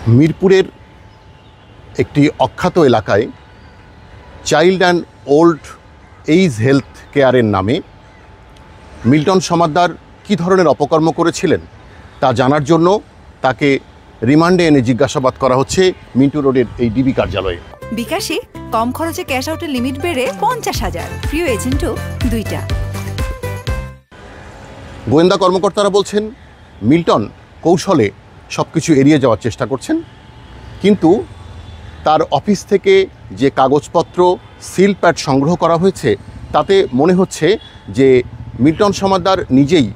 মিরপুরের একটি অখ্যাত এলাকায় child and old age health কেয়ারের নামে মিল্টন সমাদ্দার কী ধরনের অপকর্ম করেছিলেন তা জানার জন্য তাকে রিমান্ডে এনে জিজ্ঞাসাবাদ করা হচ্ছে মিন্টু রোডের এই ডিবি কার্যালয়ে। বিকাশে কম খরচে ক্যাশ আউটের লিমিট বেড়ে 50,000, প্রিয় এজেন্টও 2টা। গোয়েন্দা কর্মকর্তারা বলছেন মিল্টন কৌশলে সব কিছু এড়িয়ে যাওয়ার চেষ্টা করছেন, কিন্তু তার অফিস থেকে যে কাগজপত্র সিল প্যাড সংগ্রহ করা হয়েছে তাতে মনে হচ্ছে যে মিল্টন সমাদ্দার নিজেই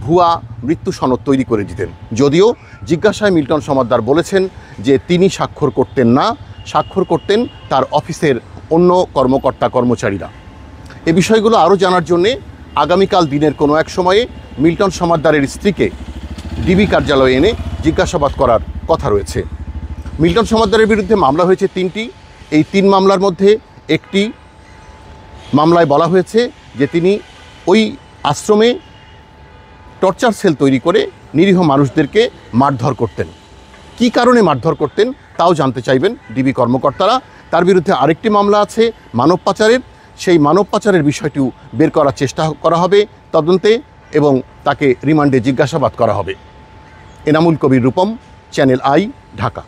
ভুয়া মৃত্যু সনদ তৈরি করে দিতেন। যদিও জিজ্ঞাসায় মিল্টন সমাদ্দার বলেছেন যে তিনি স্বাক্ষর করতেন না, স্বাক্ষর করতেন তার অফিসের অন্য কর্মকর্তা কর্মচারীরা। এ বিষয়গুলো আরও জানার জন্যে আগামীকাল দিনের কোনো এক সময়ে মিল্টন সমাদ্দারের স্ত্রীকে ডিবি কার্যালয়ে এনে জিজ্ঞাসাবাদ করার কথা রয়েছে। মিল্টন সমাদ্দারের বিরুদ্ধে মামলা হয়েছে 3টি। এই 3 মামলার মধ্যে একটি মামলায় বলা হয়েছে যে তিনি ওই আশ্রমে টর্চার সেল তৈরি করে নিরীহ মানুষদেরকে মারধর করতেন। কী কারণে মারধর করতেন তাও জানতে চাইবেন ডিবি কর্মকর্তারা। তার বিরুদ্ধে আরেকটি মামলা আছে মানব পাচারের, সেই মানব পাচারের বিষয়টিও বের করার চেষ্টা করা হবে তদন্তে এবং তাকে রিমান্ডে জিজ্ঞাসাবাদ করা হবে। Enamul Kabir Rupam, channel I, Dhaka.